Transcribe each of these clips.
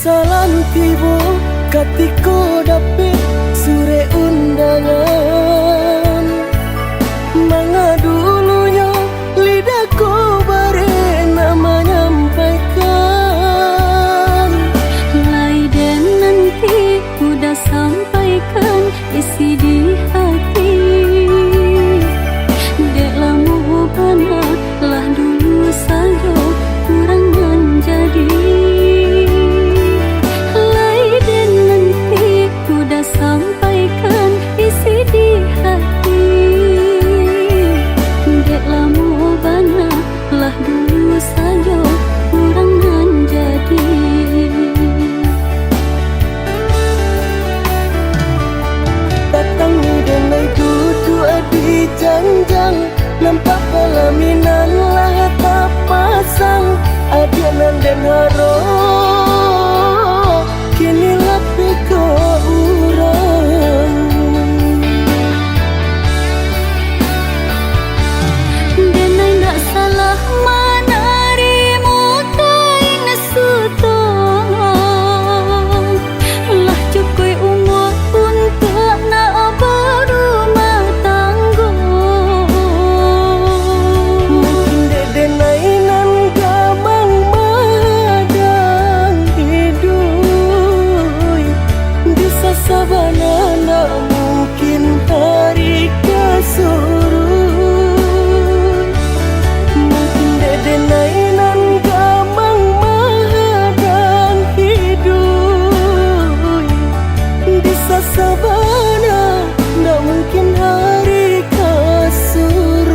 Sasalan tibo katiko dapet sure undangan. Manga dulunya lidahku bare nama nyampaikan. Lai dan nanti udah sampaikan isi di hati. Dek lamu bana lah dulu saja kurang menjadi. Sampaikan isi di hati. Dek lamu bana lah dulu saja kurang menjadi. Datang denai dudu adi jangjang, nampak pelaminan lah tak pasang. Adianan dan haro kini lebih ke urang. Denai nak salah menarimu kain sutong. Lah cukup umur untuk nak berumah tangga. Mungkin dek denai nan gamang madang hidup. Bisa sabana nak mungkin hari kesuruh. Mungkin dek denai nan gamang madang hidup. Bisa sabana nak mungkin hari kesuruh.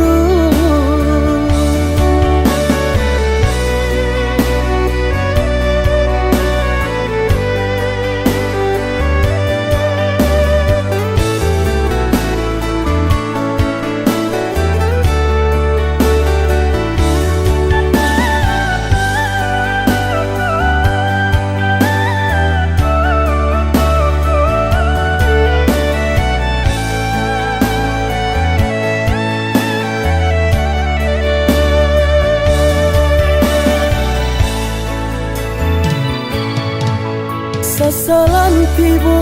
Sasalan tibo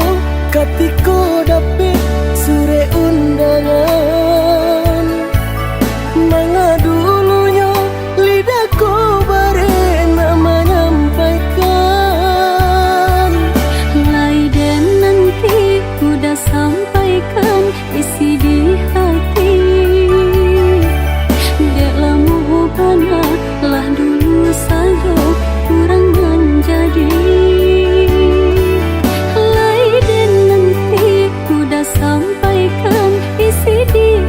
katiko dapet sure undangan. Manga dulunya lidahku bare nama nyampaikan. Lai dan nanti udah sampaikan isi di hati. Dek lamu bana lah dulu saja kurang menjadi. Sampaikan isi di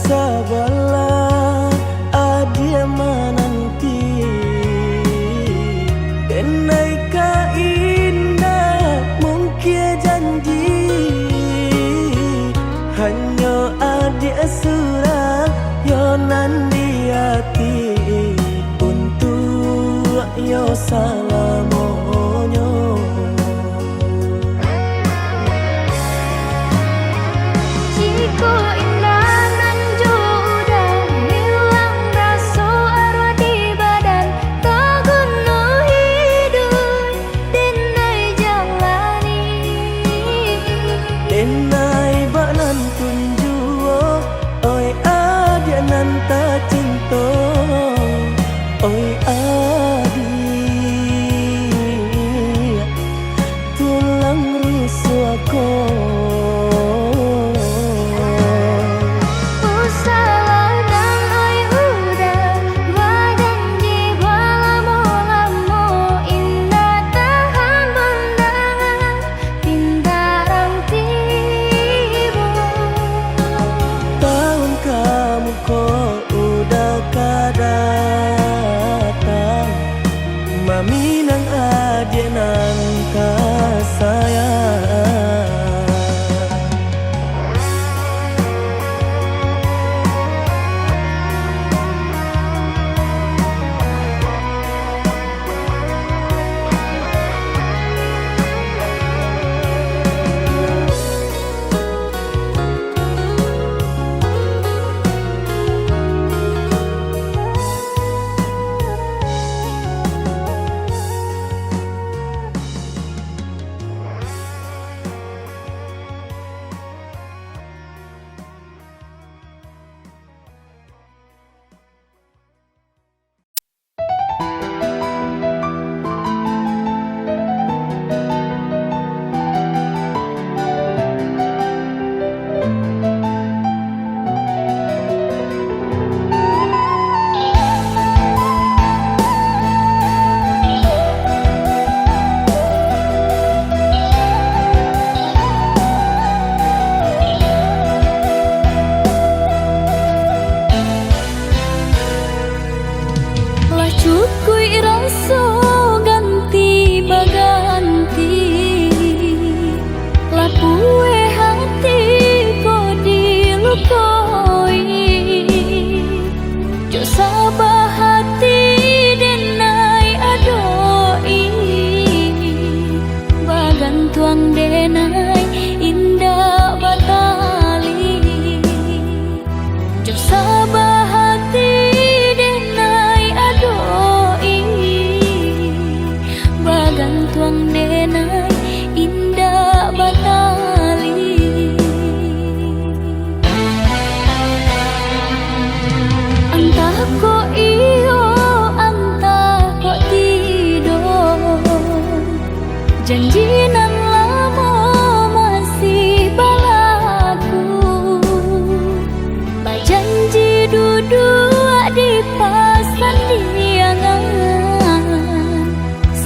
sabarlah adia menanti denai ka indah mungkin janji hanya adia surah yonan di hati untuk yo salamonyo. Jiko indah nan udah hilang rasa arwah di badan tak guna hidup denai jalani denai banan tunjuo oi adia nan tak cinta oi adi tulang rusuk aku Minang adia nan kasayang. Cukui rasa ganti baganti lapue hati ko dilukoi jo sabah hati denai adoi bagan tuang denai indah batali jo sabah hati tuang denai indah batali antah ko iyo antah ko tidur janji nan lama masih balaku bajanji duduk di pasan diangan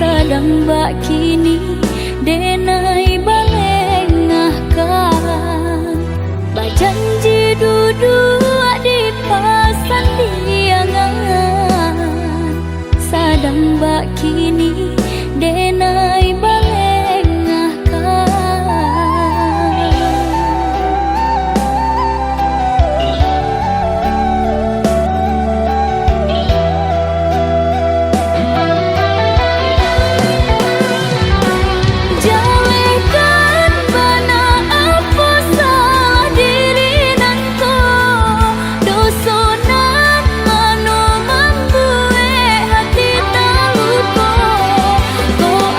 sedang bak kini denai balengahkan bajanji duduk di pasan diangan sedang bak kini denai balengahkan. Go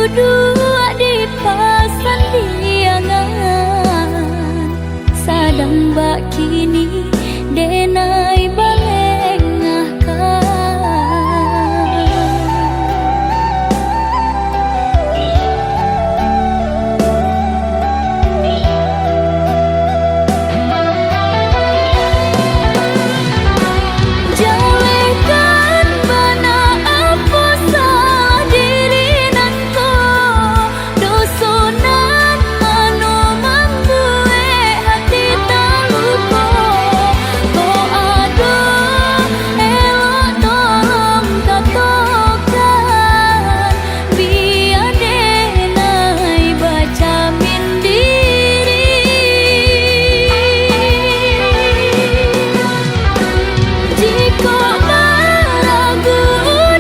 duduk di pasan diangan, sadang bak kini denai balengahkan. Jalekan bana apa salah diri nanko, dosonan mano membuat hati terluka. Ko ado elok tolong katakan, biar denai baca min diri. Jika meragu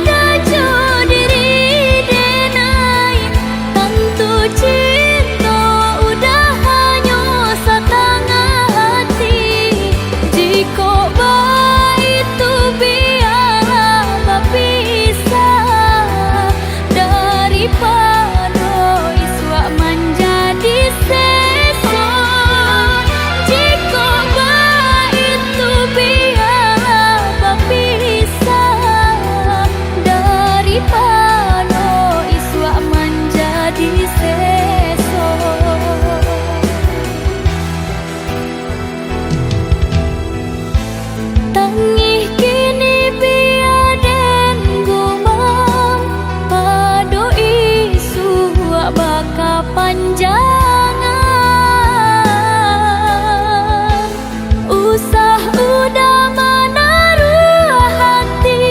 dajo diri denai, tentu cinta udah hanya setengah hati. Jika baik itu biarlah berpisah, daripada iswa menjadi sesat. Jika baik itu biarlah berpisah, daripada iswa menjadi sesat. Tangih kini biaden gumam, pado isu baka panjangan. Usah udah menaruh hati,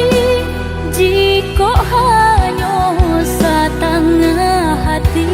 jika hanya setengah hati.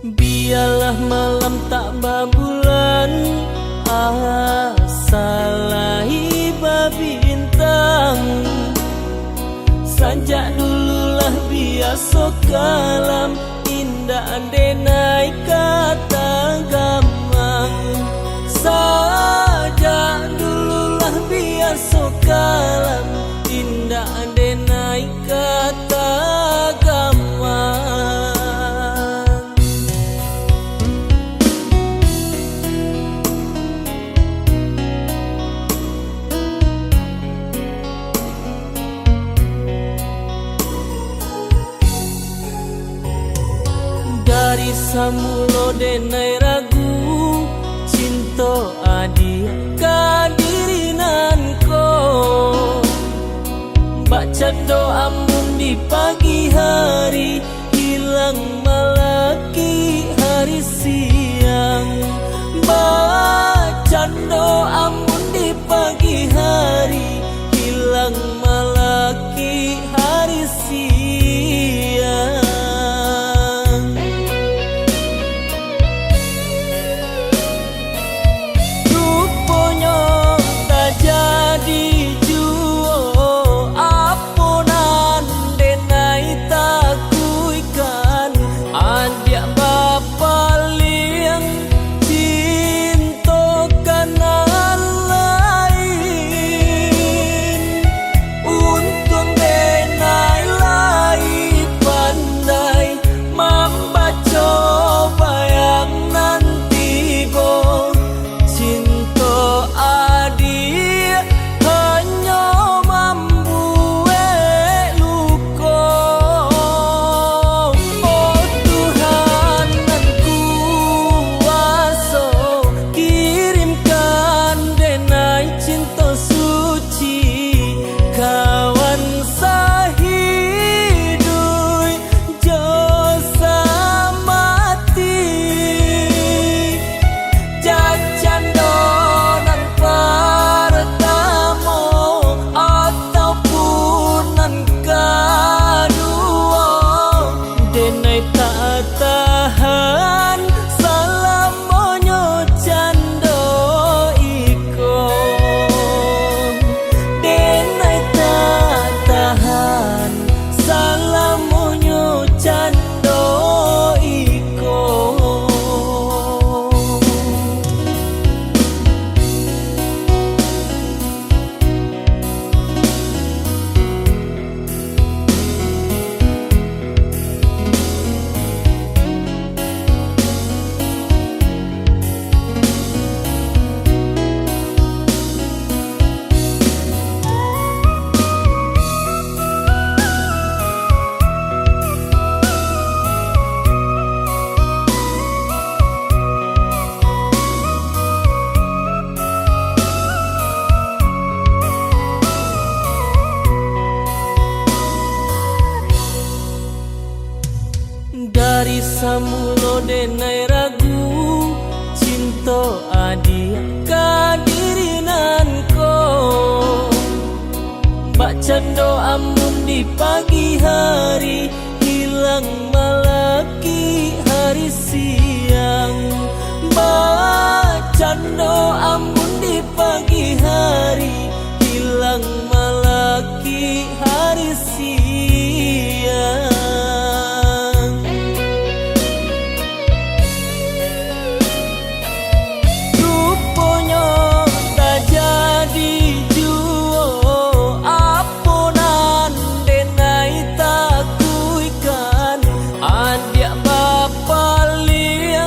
Biarlah malam tak berbulan, asalahi bintang. Sanjak dululah biasa kalam, indah denai kata gamang. Sajak dululah biasa kalam, indah denai kata gamang. Dari samulo denai ragu, cinta adia kadirinanko. Baca doa mun di pagi hari, hilang malaki hari siang. Baca doa mun di pagi hari, hilang malaki hari siang. lo denai ragu cinta adik kadirinan ko baca doa amun di pagi hari hilang malaki hari siang baca doa amun di pagi hari hilang malaki hari siang rupanya tak jadi juo apunan denai tak kuikan adik bapa lian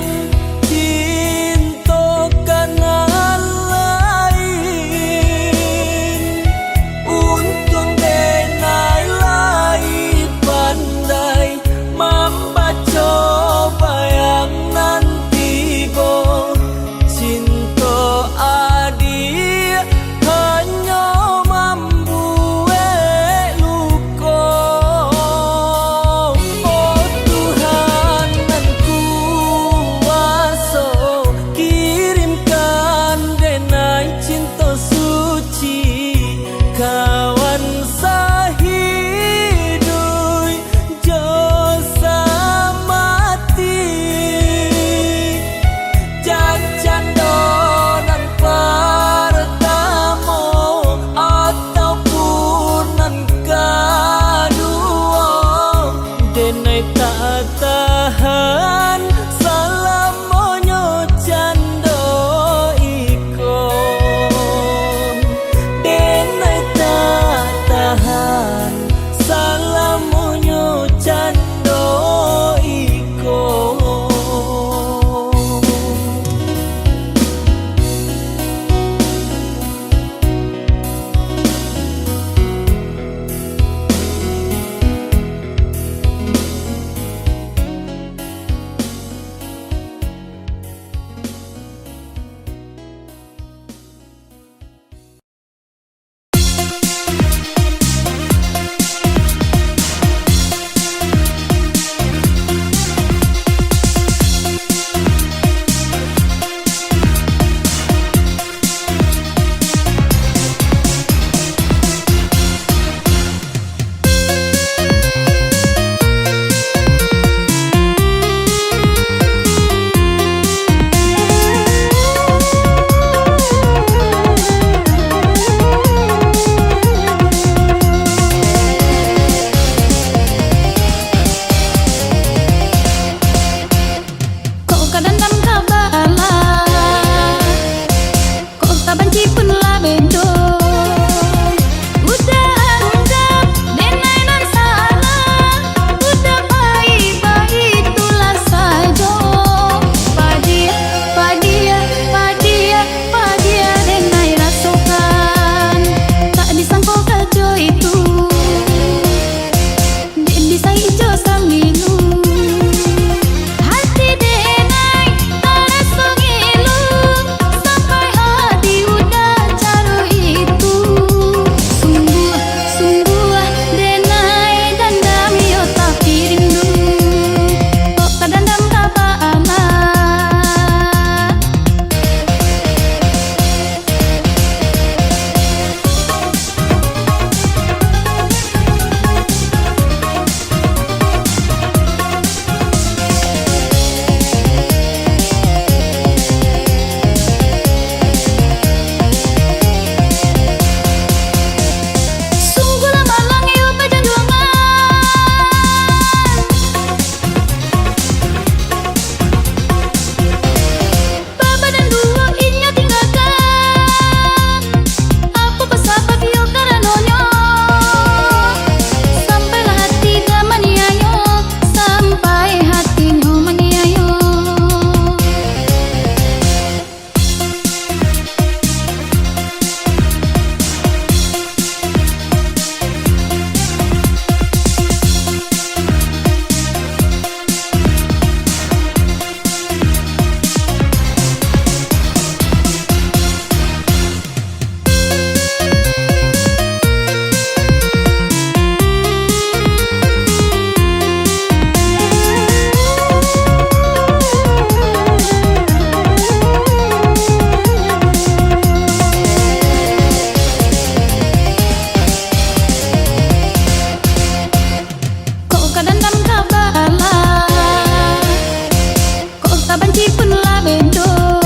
hati pun lah bedo.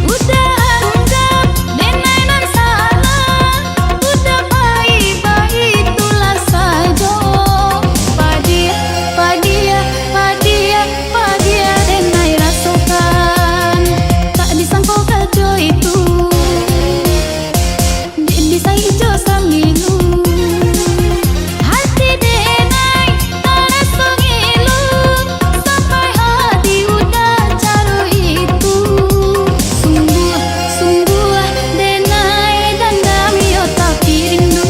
Udah anggap denai nan salah, udah baik-baik itulah saja. Padia, padia, padia, padia denai rasakan, tak disangka kajo itu bisa hijau sambilu. Hati denai terasa ngilu, sampai hati udah caro itu. Sungguh, sungguh denai dandam yo tapi rindu,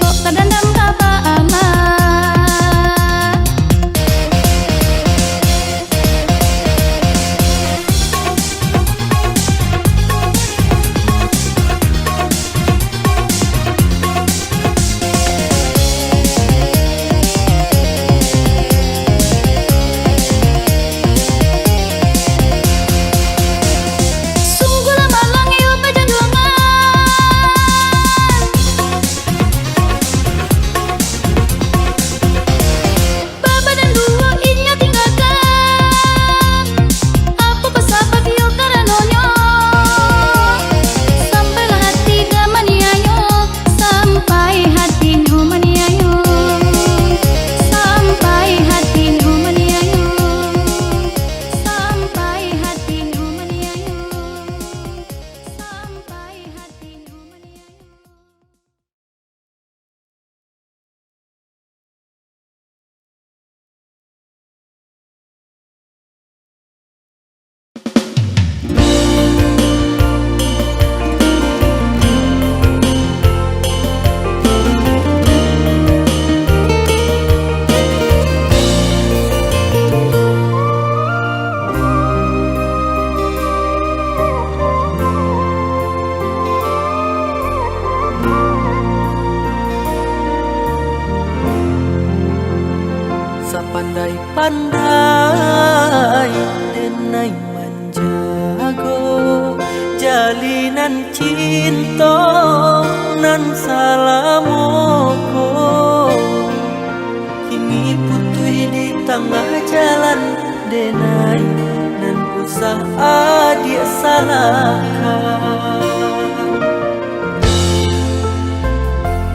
kok kadandam kapa amat. Sungguh lama lang iyo perjuangan, baba dan dua inya tinggalkan. Apa pesapat iyo karenanya, sampailah hati gamaniayo, sampai hati numaniayo, sampai hati numaniayo, sampai hati numaniayo, sampai hati numaniayo. Sapandai-pandai denai manjago, jalinan cinta nan salamoko. Kini putui di tengah jalan denai nan usaha dia salahkan.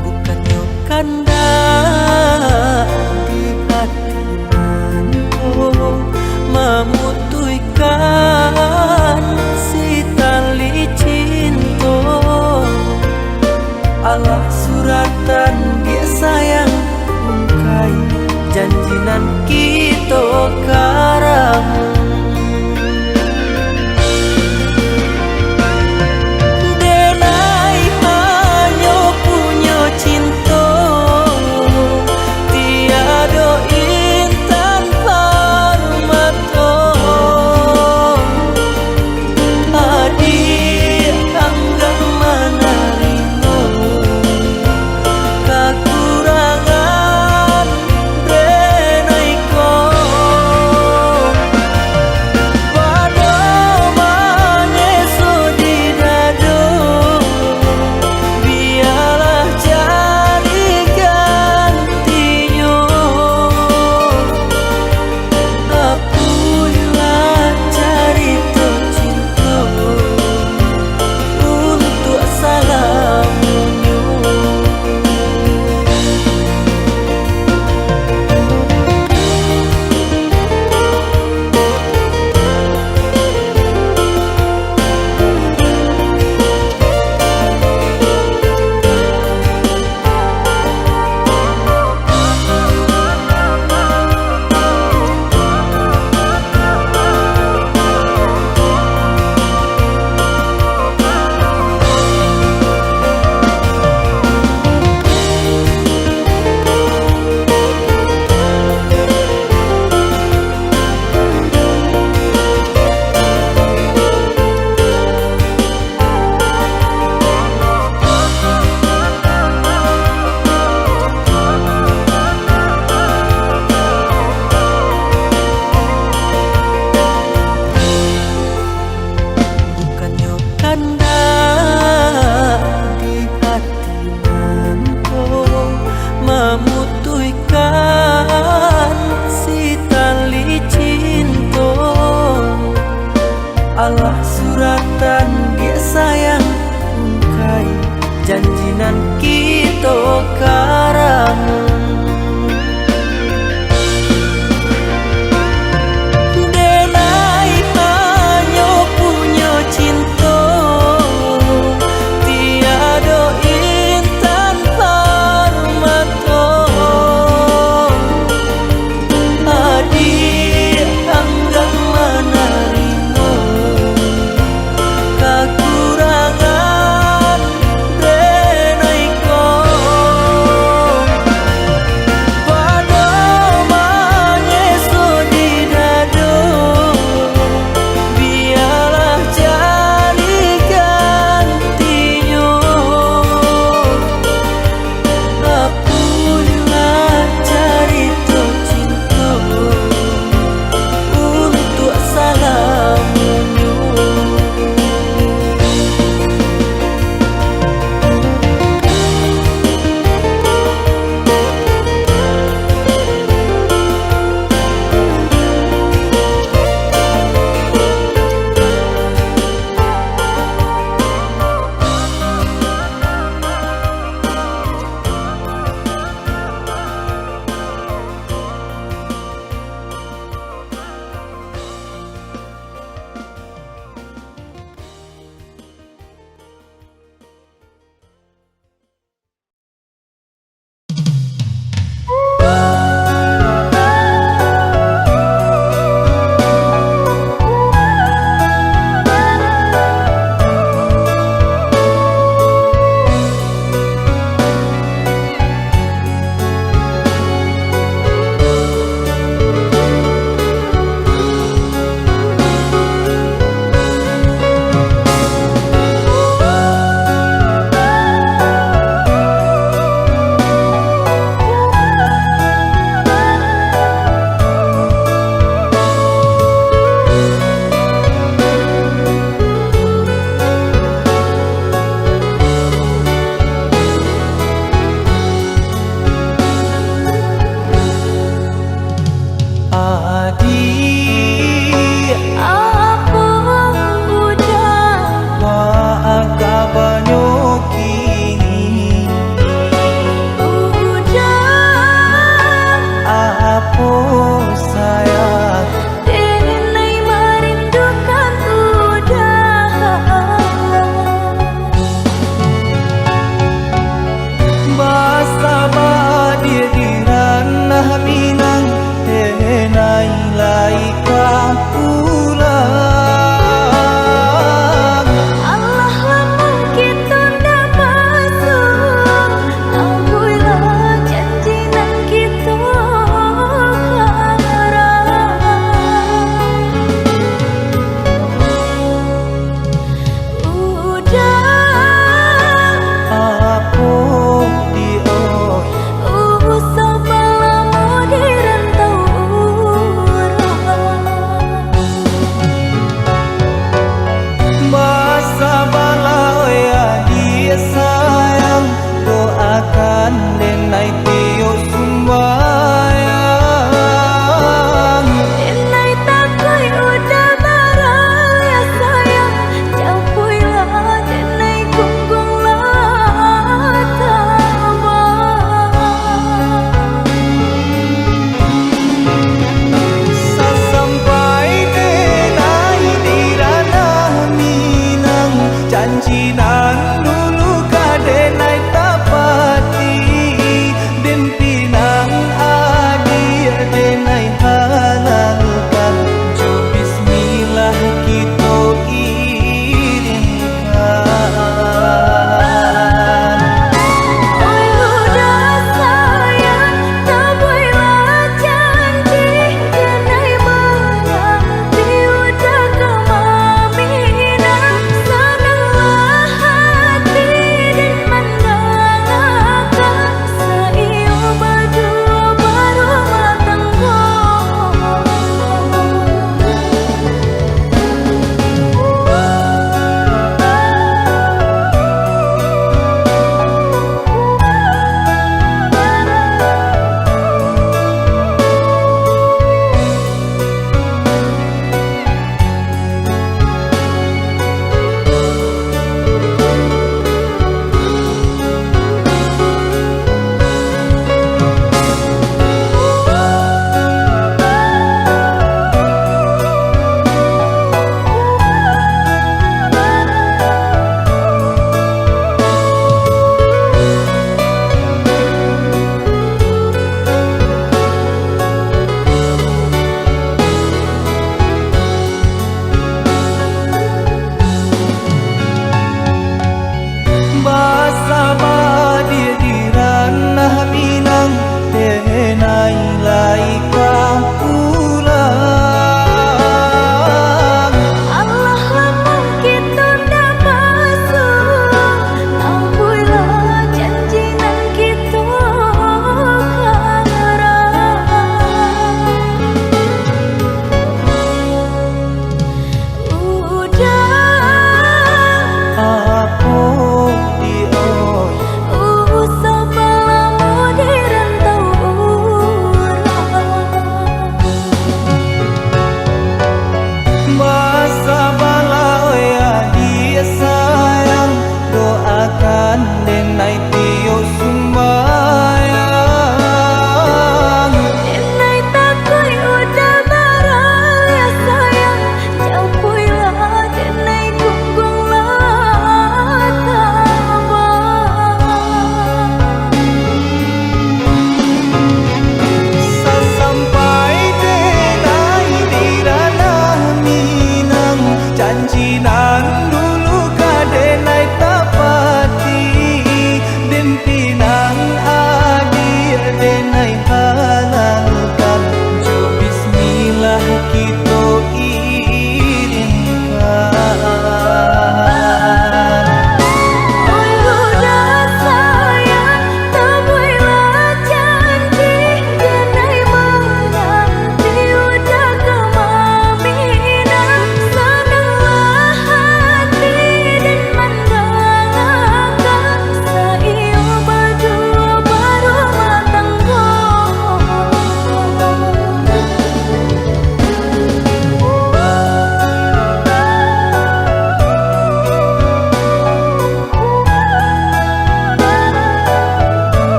Bukannya kanda di hati memutuikan si tali cinta. Allah suratan dia sayang ungkai janjinan kita karamu. Alah suratan ge sayang ungkai janjinan kita karangan. Janjinan dulu kade naik tapati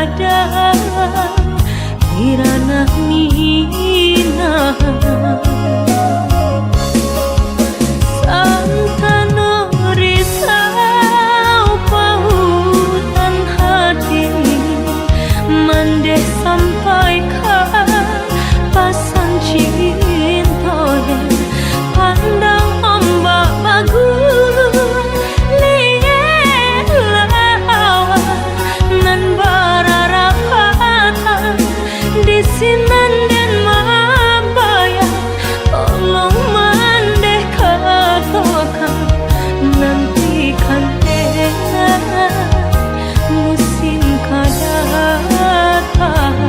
gadang kirana minah santano risau pautan hati mandeh sampai ke pasan cinta pandang ombak bagus liat lawan nan bararapatan di sinan dan mabaya tolong mandeh katakan nantikan musim kadatang.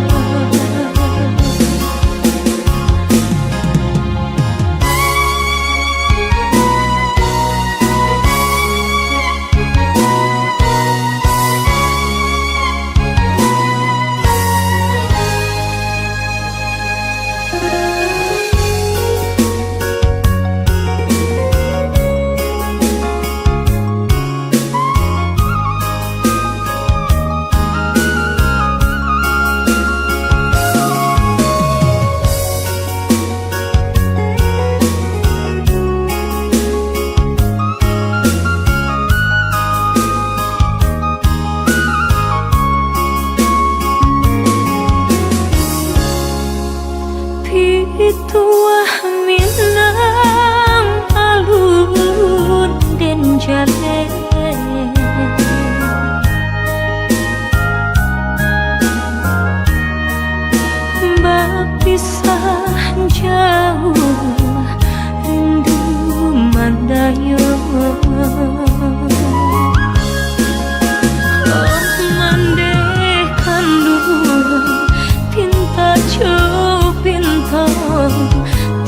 Ituah minang alun den jale bapisah jauh rindu mandayo mandeh kandung tinta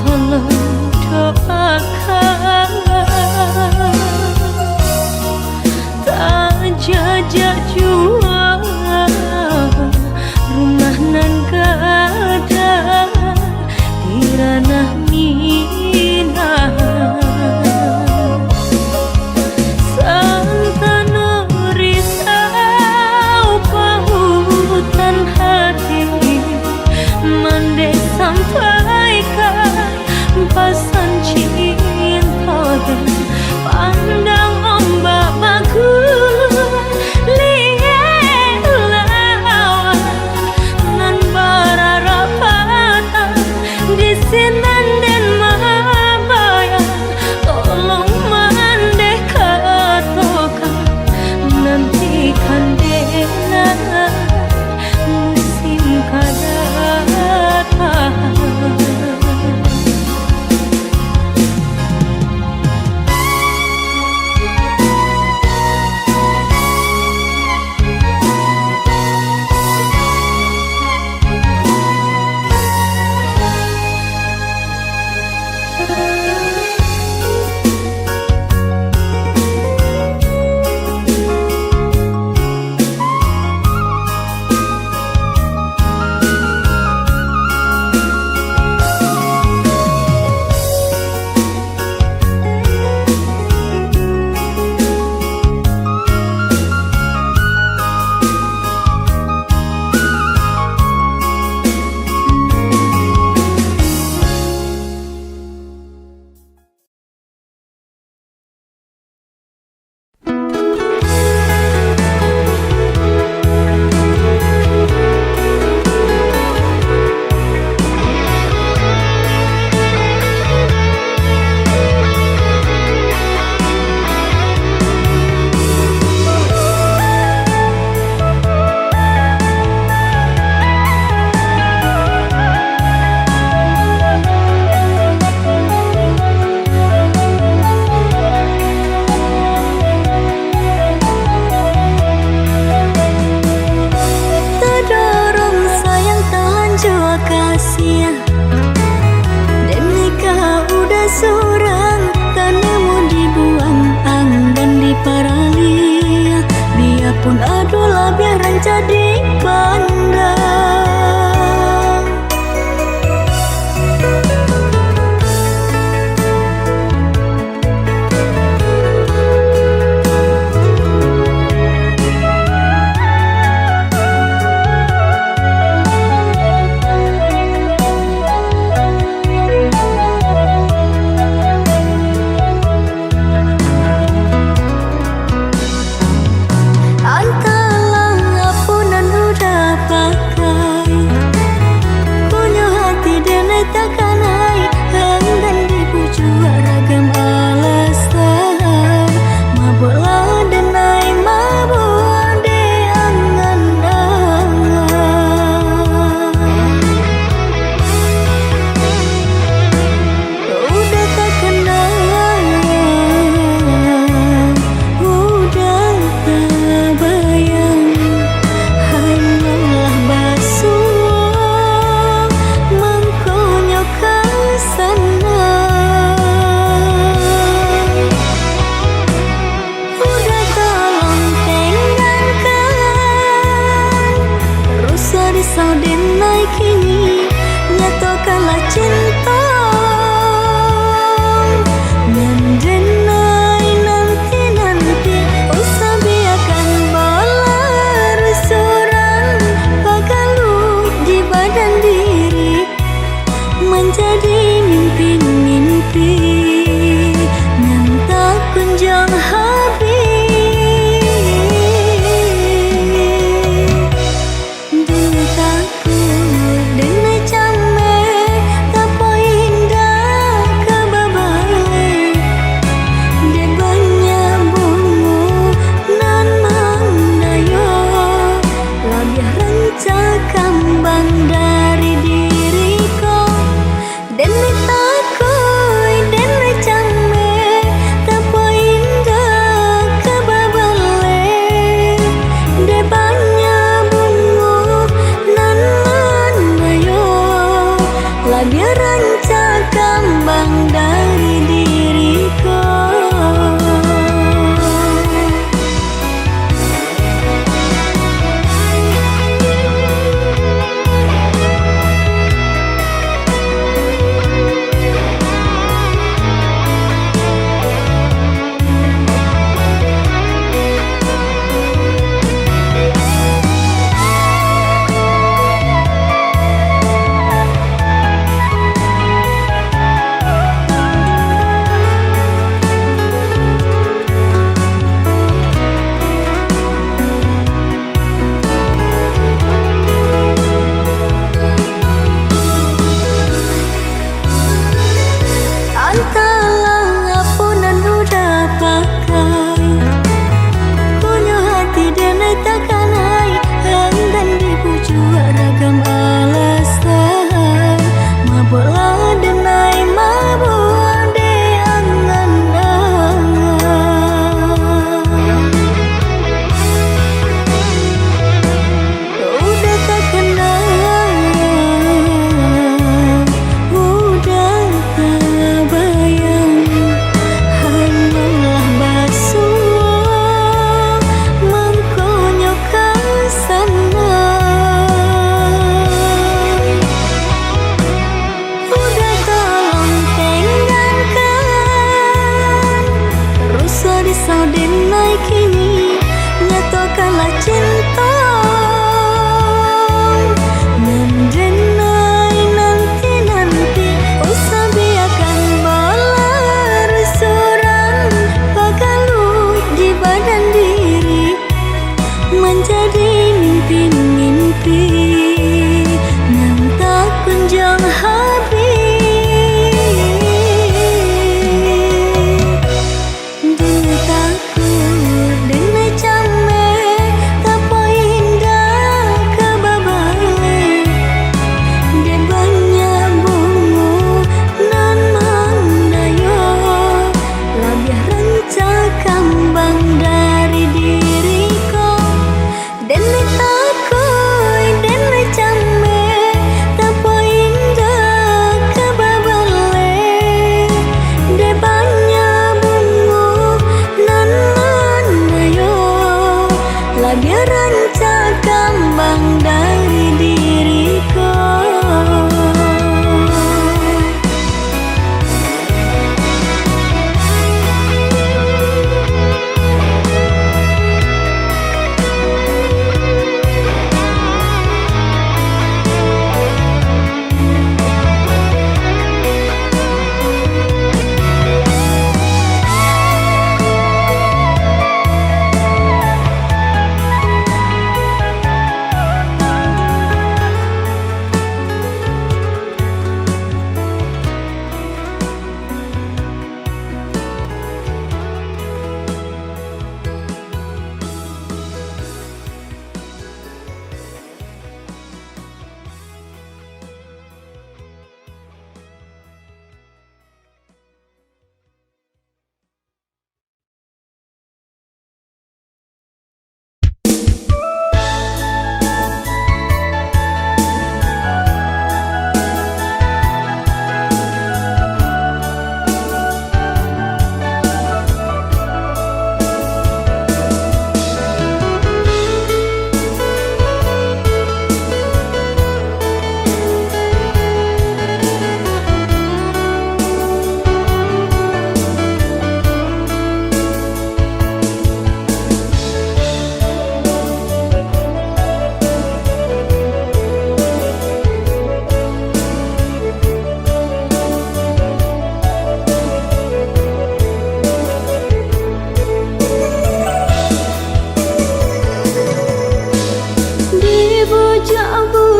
tolong doakan tak jajak jua rumah nan gada di ranah minah santano risau pautan hati mandeh sampai pasan cinta pandang ombak bagus liat lawan nan bararapatan di sinan dan mabaya tolong mandeh katakan nantikan dena musim kadatang. risau denai kini nyatakanlah cinta mendenai nanti oh sabiakan balar suran pagalu di badan diri menjadi mimpi-mimpi yang tak kunjung habis. Dene takut, dene cameh, tak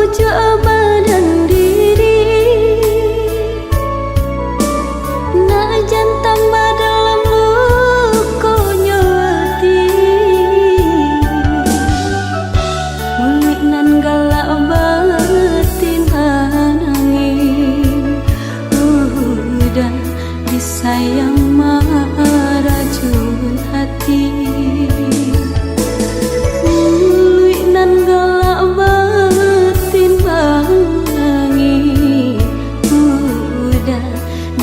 pujuk badan diri, najan tambah dalam lukonya hati. Mulik nan galak batin anangin, udah disayang meracun hati. Mulik nan galak batin anangin, udah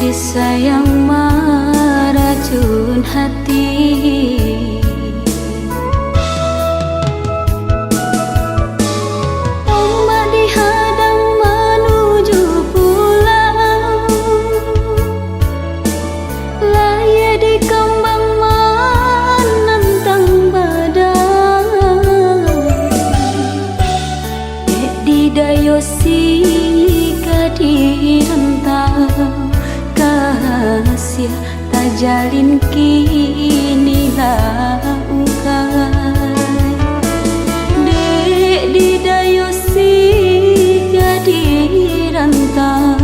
disayang meracun hati. Ombak dihadang menuju pulau, laya di kembang menentang badai. Di dayosi kadirentau, kasih tak jalin kini langkai. Dek di dayosi kadirentau,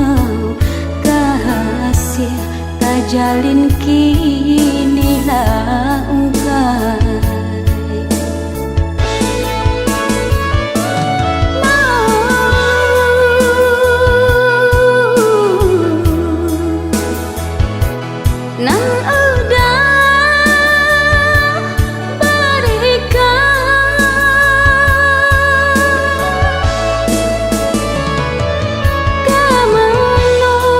kasih tak jalin kini langkai. Nang udah berikan kemenuko,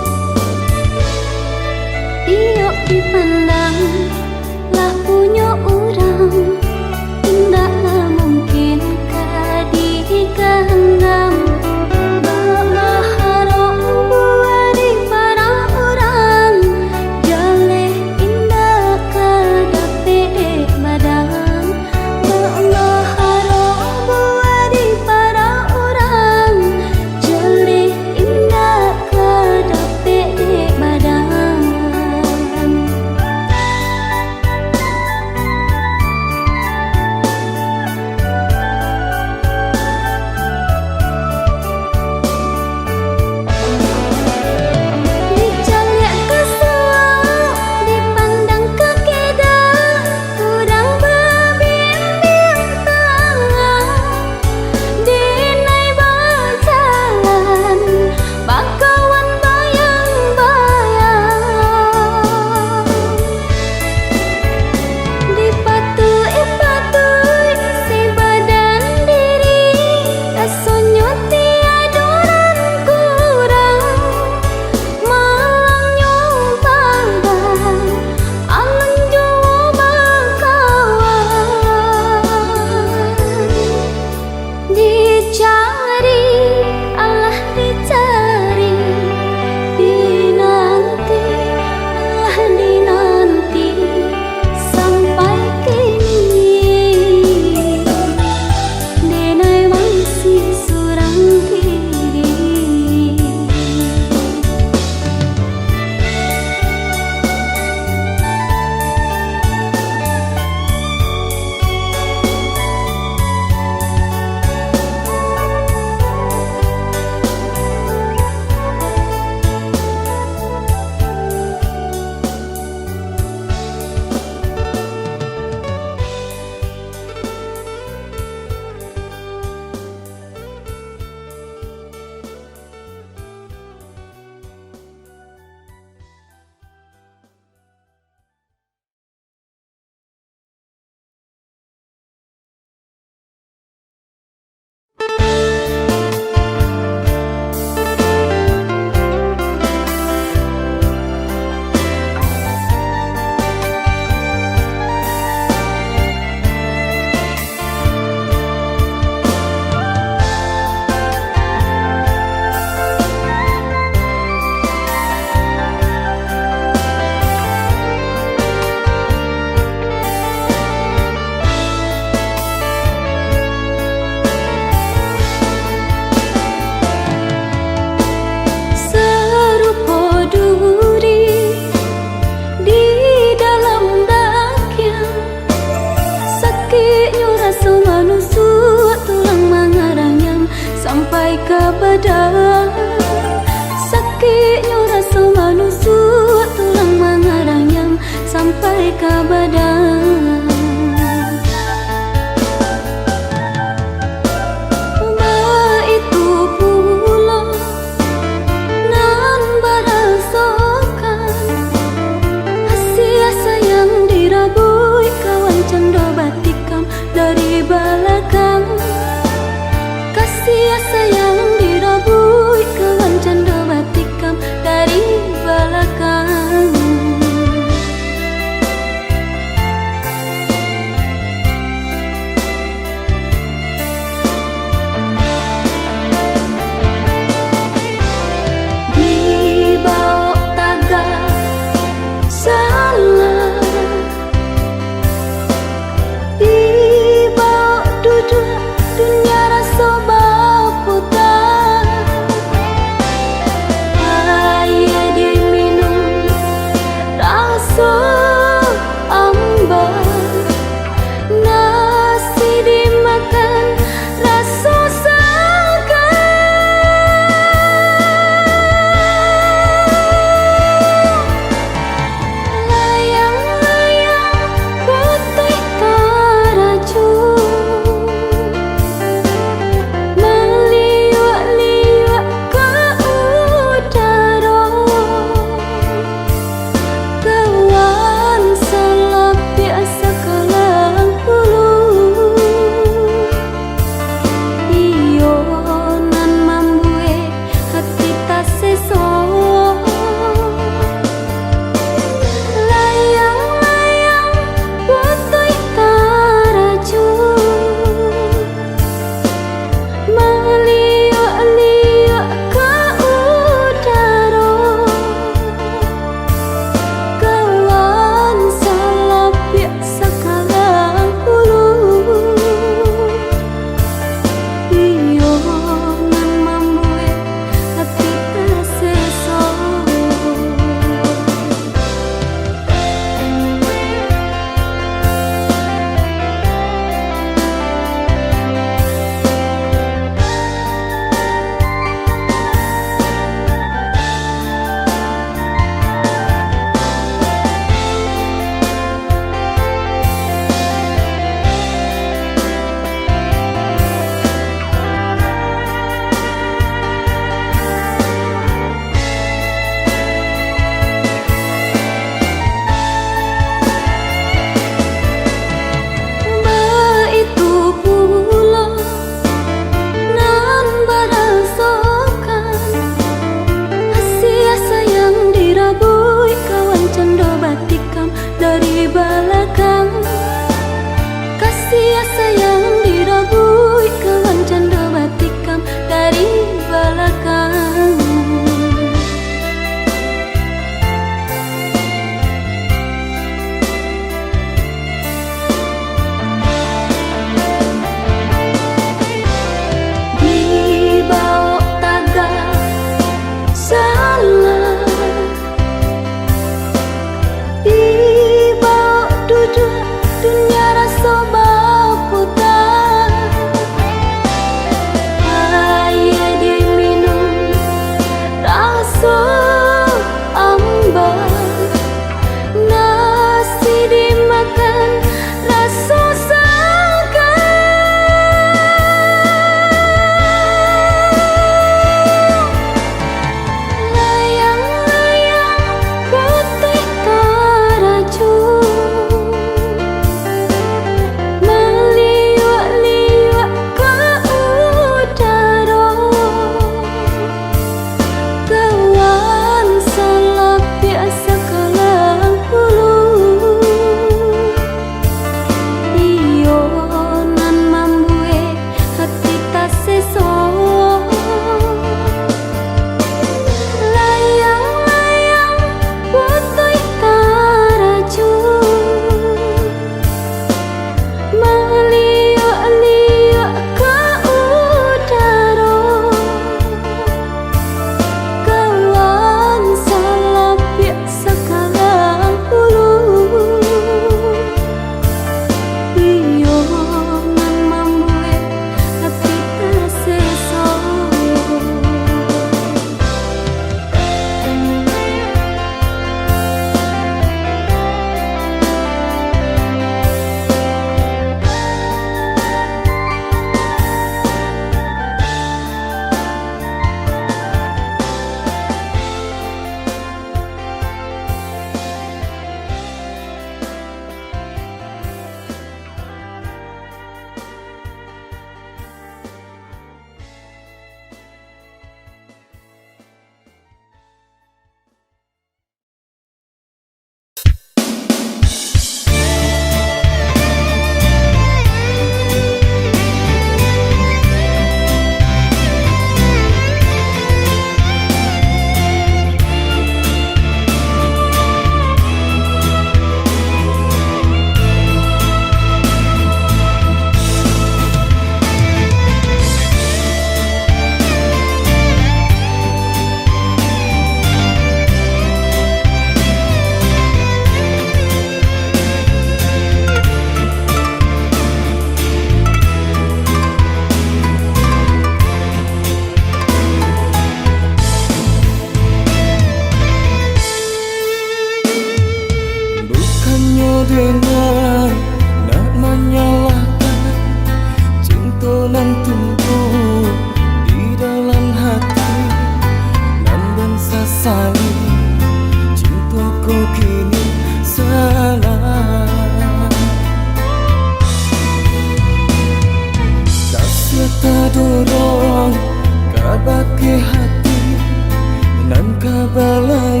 kabalai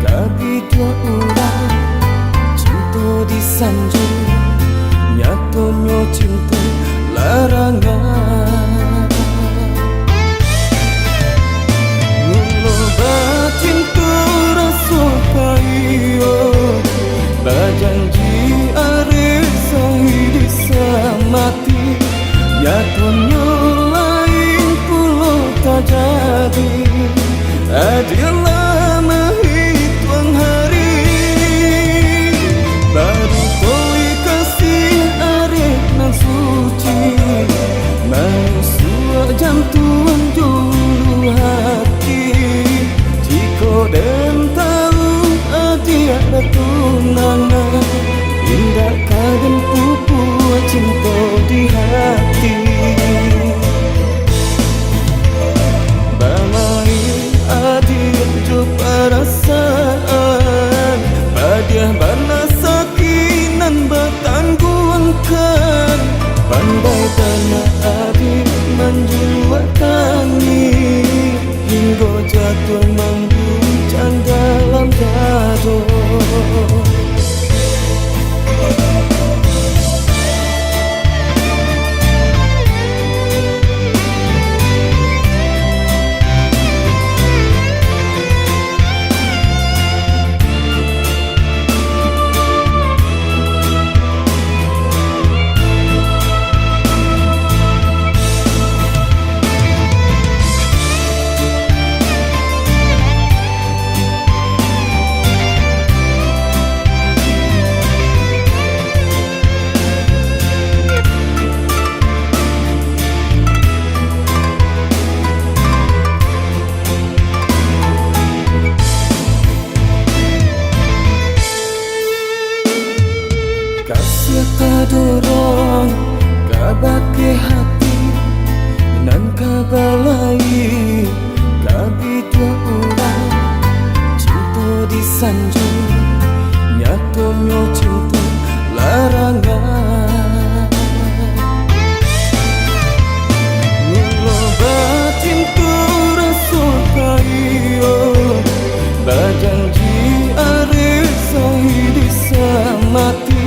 Kabi dua orang cinta disanjung Nyatonya cinta larangan Ngelobat cinta rasa payo Bajanji are sahidi samati Nyatonya lain pulau tak jadi Adalah menghitung hari Baru koi kasih arif nan suci Manusia jantung dulu hati Jika dan tahu adik ada tunangan Indah kadang pupu cinta di hati perasaan Badiah bana sakinan bertangguhkan Pandai tanah adik menjuatangi Hingga jatuh mengguncang dalam jatuh Kasih kadorong kabake hati nan kabalai kabi dua orang cinta disanjung nyatonya cinta larangan Ngelobat cinta rasa payo Bajanji are sahidi samati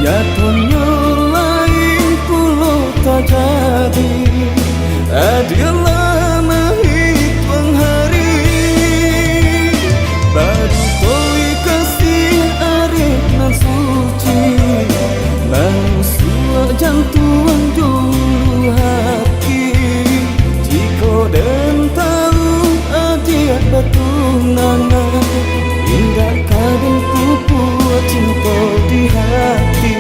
Nyatonya lain pulau tak jadi Adalah menghitung hari Baru koi kasih arif nan suci Manusia jantung dulu hati Jika dan tahu adik ada tunangan Indah kadang pupu cinta di hati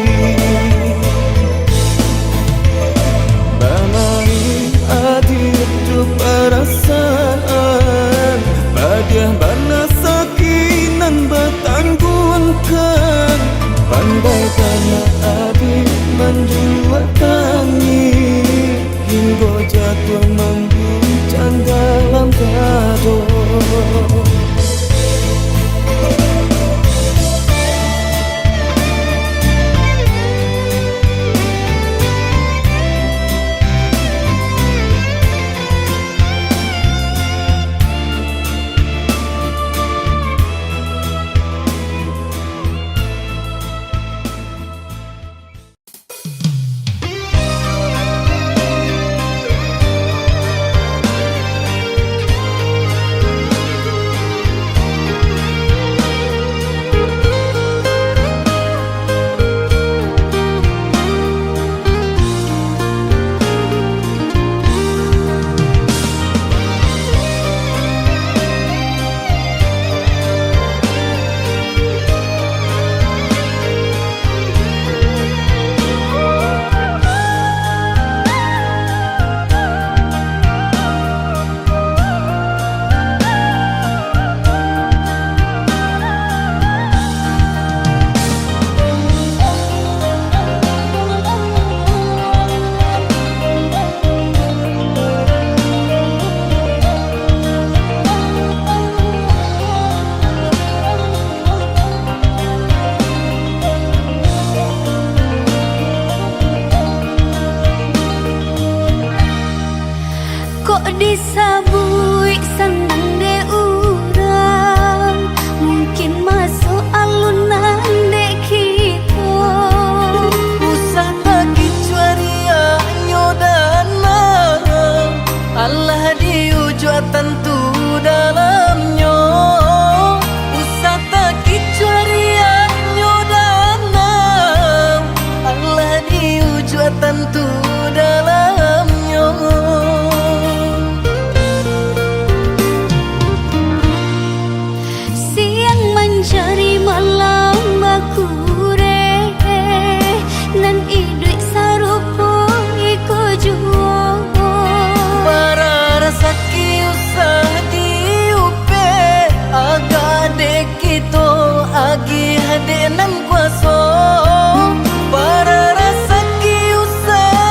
Balai adik tu perasaan Badiah bana sakinan bertangguhkan Pandai tanah adik menjuatangi Hingga jatuh mengguncang dalam gaduh Kok disabui senang deu juga tentu dalamnya. Siang mencari malam bakure, nan idui sarupo iko juo. Para rasaki usah diupe, aga dek itu agi hade nan kuaso. Para rasaki usah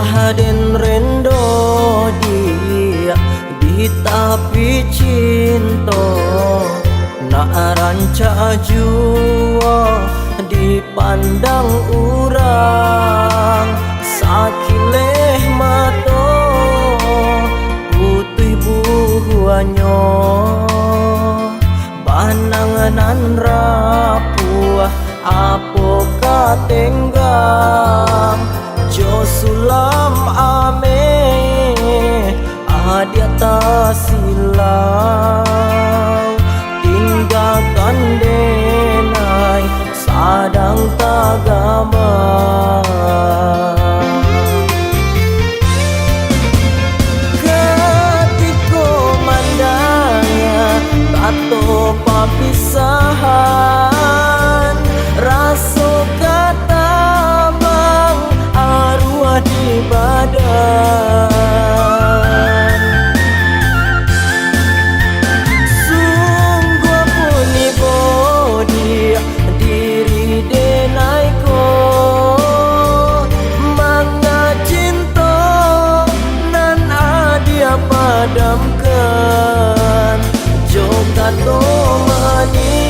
Laden rendo dia di tapi cinta, nak ranca jua dipandang urang, sakileh mato putih buahnya, bananganan rapuah apo katenggang, jo sulam ame adia tasilau, tinggalkan denai sadang tagama. Ketiko mandangnya tato papisahan, raso kata bang arwah di badan. Sungguh puni bodi diri denaiko, manga cinta nan adia padamkan, jokato mani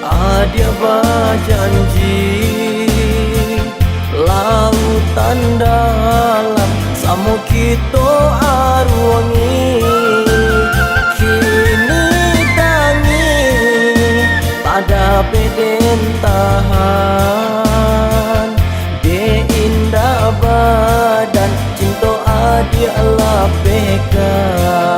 adia bajanji, lautan dalam samu kito arwangi, kini tangi pada beden tahan, de indah badan cinta adia lapekan.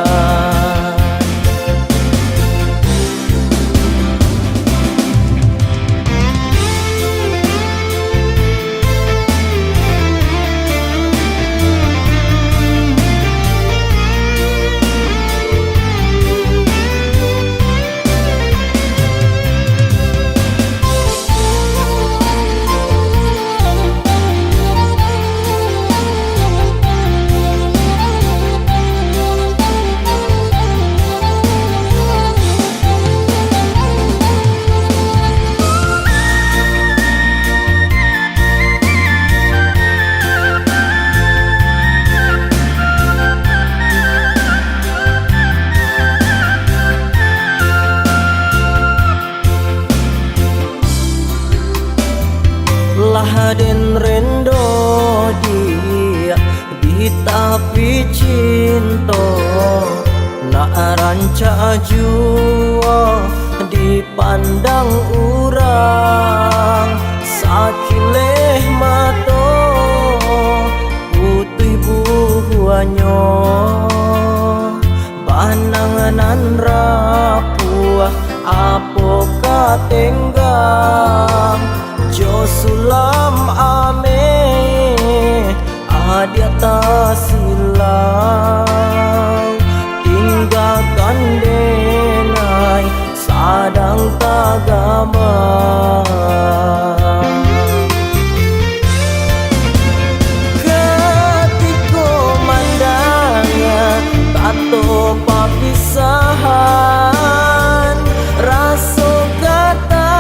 Laden rendo dia di tapi cinta, nak ranca jua dipandang urang, sakileh mato putih buahnya, bananganan rapuah apo katenggang, jo sulam ame adia tasilau, tinggalkan denai sadang tagama. Ketiko mandangnya tato papisahan, raso kata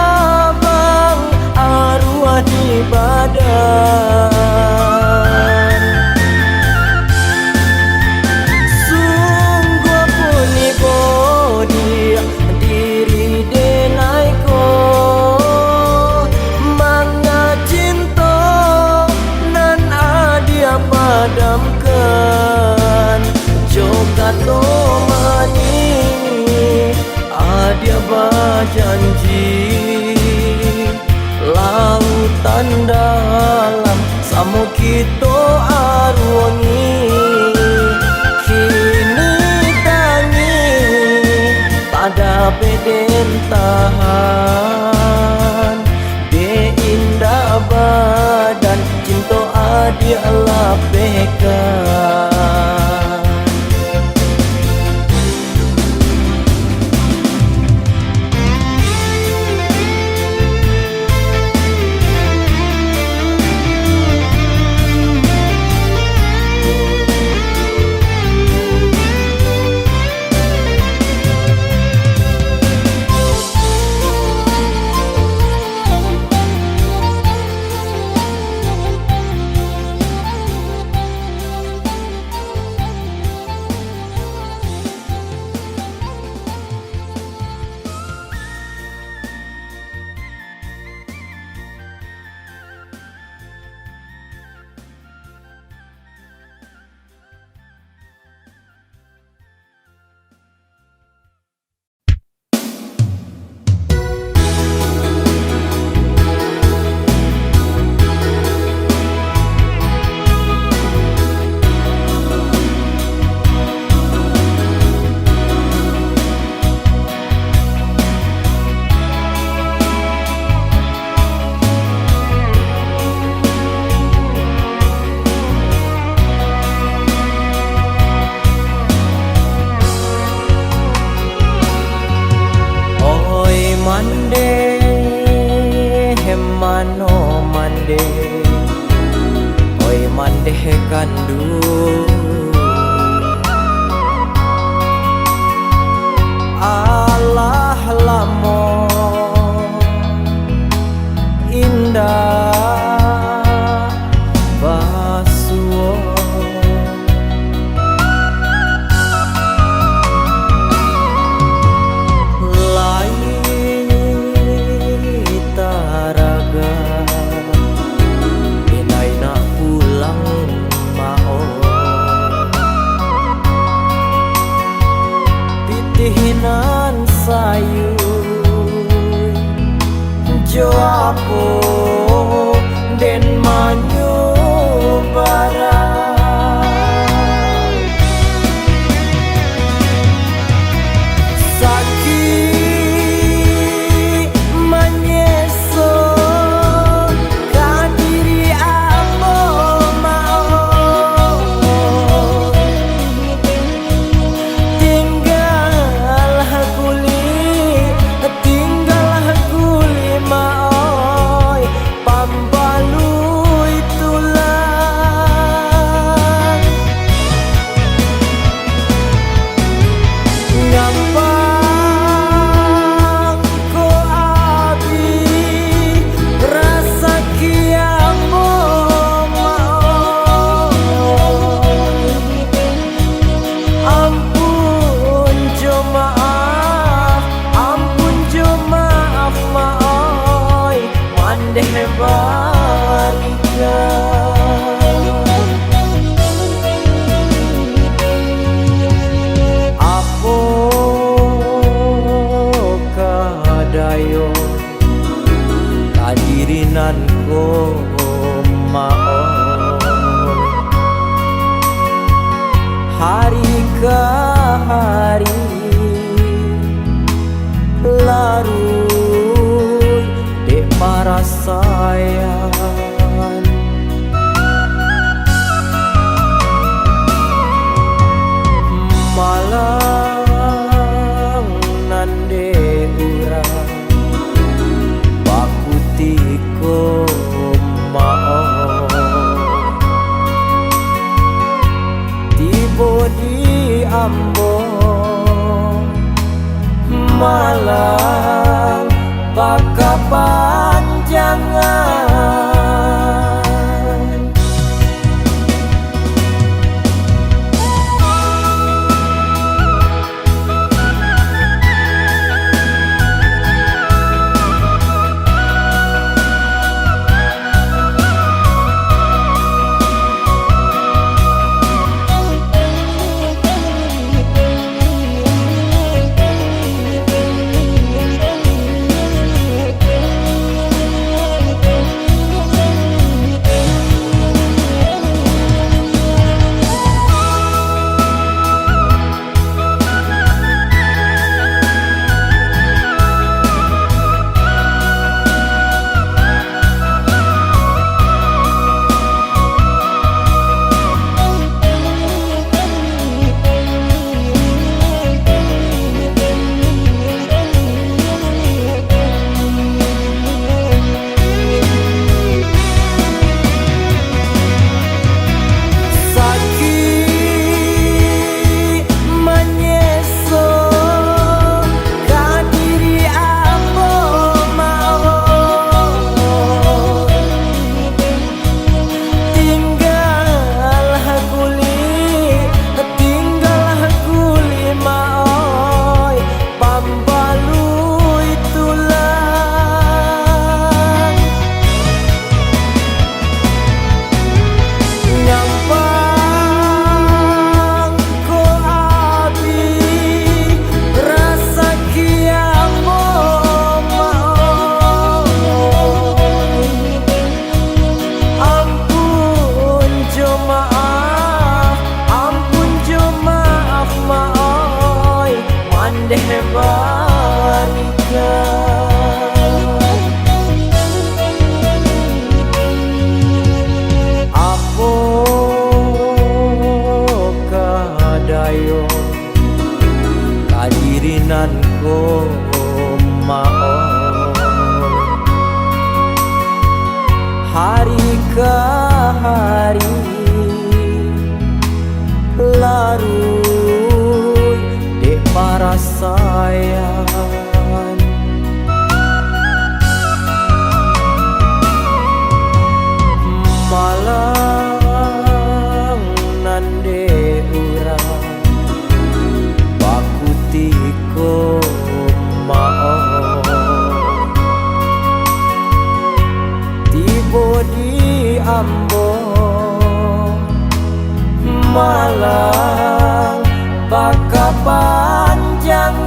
bang arwah di badan. Sungguh puni bodi diri denaiko, manga cinta nan adia padamkan, jokato mani adia bajanji, lautan dalam samu kito arwangi, kini tangi pada beden tahan, de indah badan cinta adia lapekan. mande mano mande oi mande kandu Allah lamo indah basuo hinan sayu jo aku den manyu barang sakit menyeso kadiri amo mau kadirinan ko mao hari ke hari larut dek para sayang malang nande urang bakutiko mao tibo di ambo malang pakapanjangan kadirinan ko maon. Hari ke hari larut dek para sayang, malang nande urang baku tiko maon. Tibo di ambo malang baka panjangan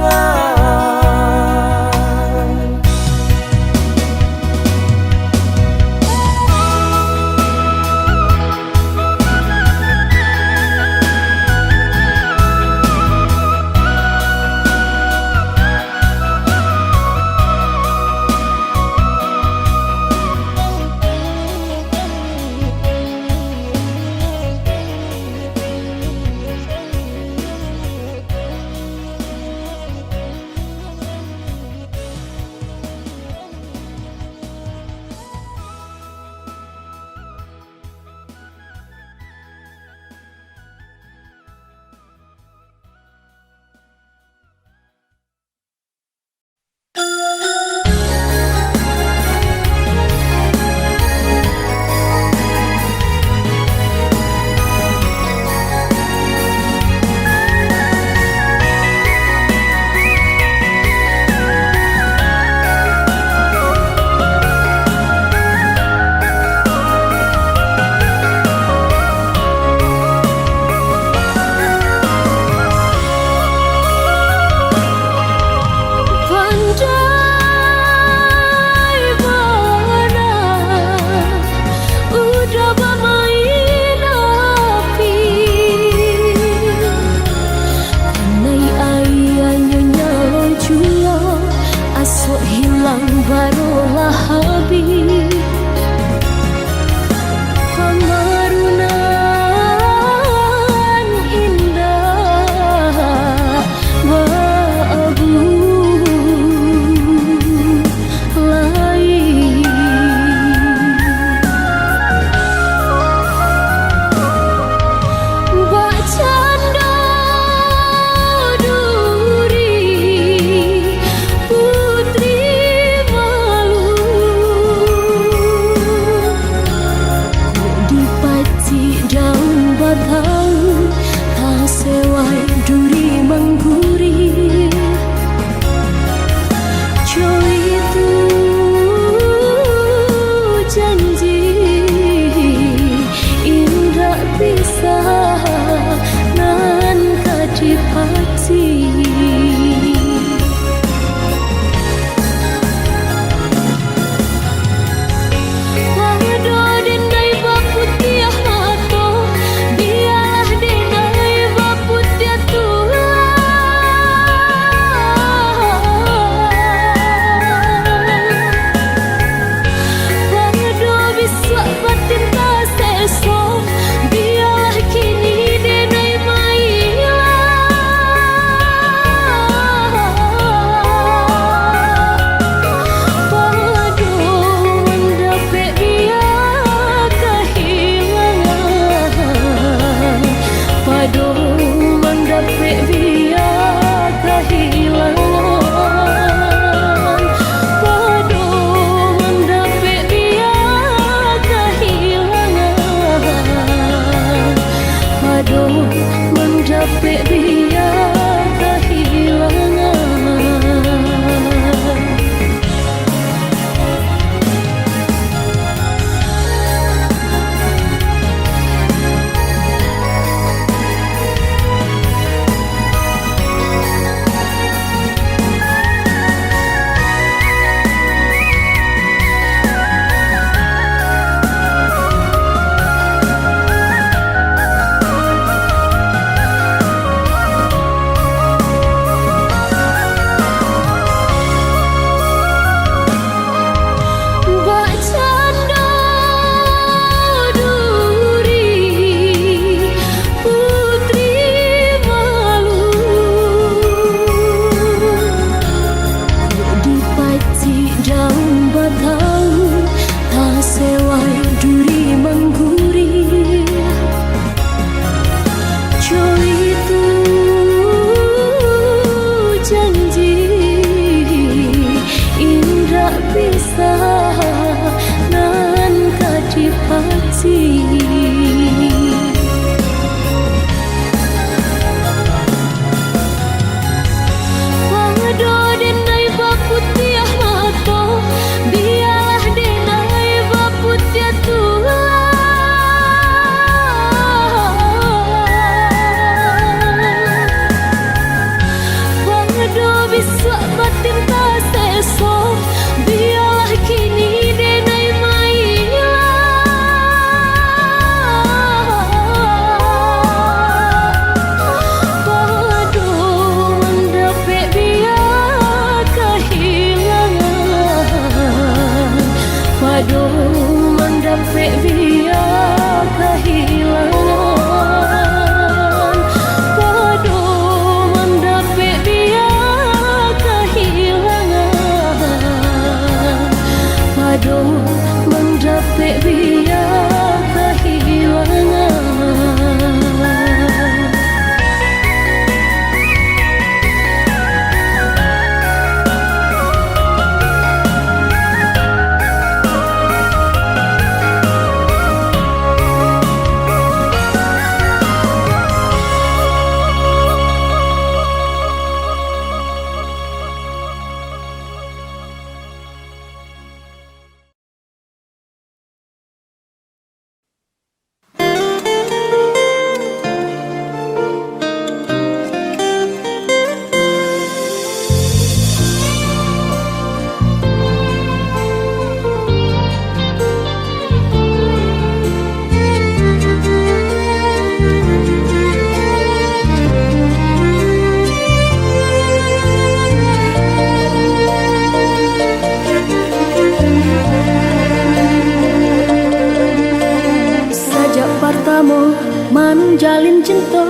menjalin cinta,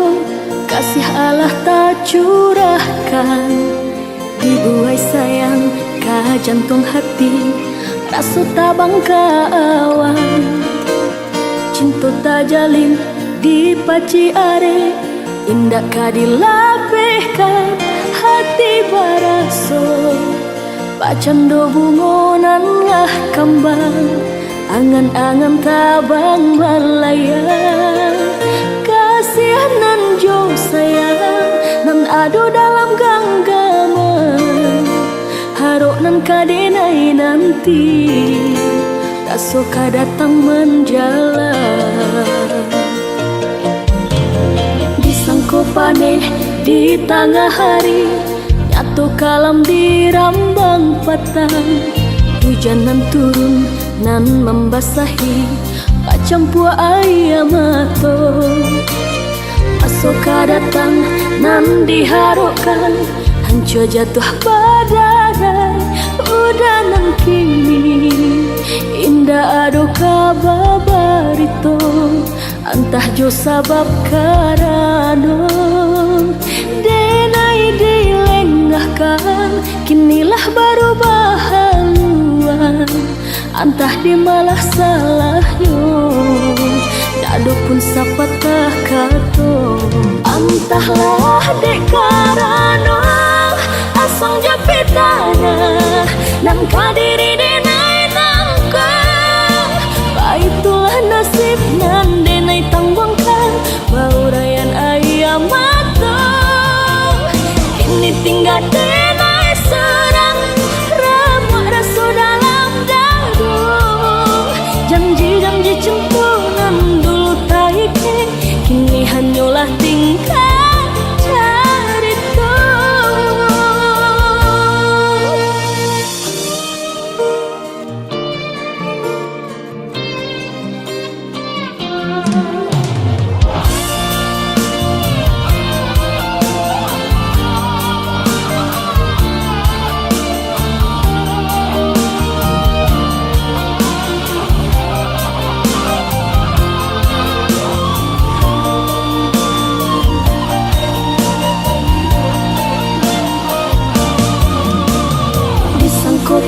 kasih Allah tak curahkan. Dibuai sayang ka jantung hati, rasa tabang ka awan. Cinta tak jalin di paci are, indah ka dilapehkan hati baraso. Pacando bungonan lah kambang, angan-angan tabang malaya. Kasihanan jo sayang, nan ado dalam genggaman. Harok nan kadenai nanti, tak suka datang menjalan. Disangko paneh di tengah hari, nyatu kalam di rambang patang. Hujan nan turun nan membasahi, pacampur air mata. Asoka datang nan diharapkan, hancur jatuh badarai udah nan kini. Indah ado kabarito, antah jo sabab karano. Denai dilengahkan, kinilah baru bahaluan. Antah di malah salahnya, dado pun sapatah kato. Antahlah dek karano, asang japitana nan kadiri denai nangka. Baitulah nasib nan denai tanggungkan, baurayan ayam mata. Ini tinggal denai serang, remuk rasa dalam dadu. Janji-janji centunan dulu taike, kini hanyalah tingkah cerita.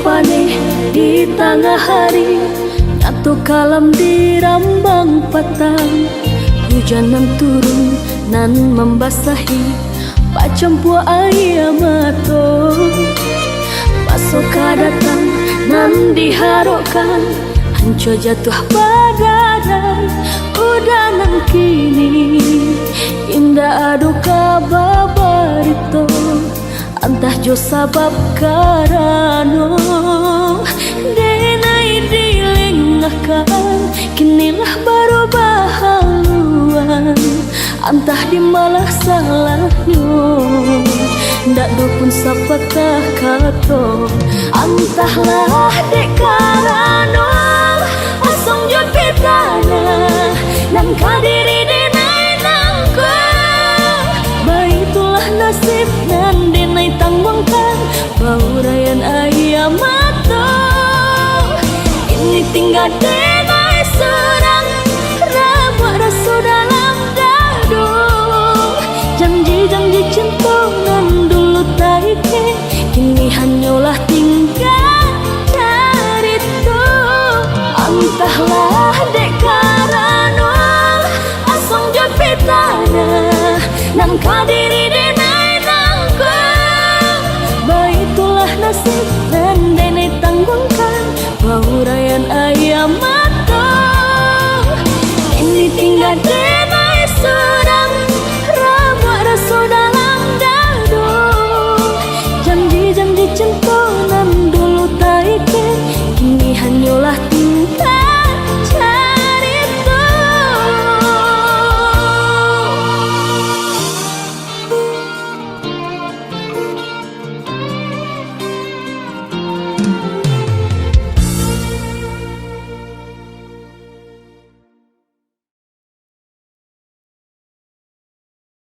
Paneh di tengah hari, nyatu kalam di rambang patang. Hujan nan turun nan membasahi, pacampur air mata. Pasoka datang nan diharapkan, hancur jatuh badarai udah nan kini. Indah ado kabarito, antah jo sabab karano. Denai dilengahkan, kinilah baru bahaluan. Antah di malah salahnya, ndak do pun sapatah kato. Antahlah dek karano, asong jo pitana nan kadiri denai nangka. Baitulah nasib nan denai tanggungkan, baurayan ayam mata. Ini tinggal denai serang, remuk rasa dalam dadu. Janji-janji centungan dulu taike, kini hanyalah tinggal cerita. Entahlah dek karano, asong japitana nan kadiri denai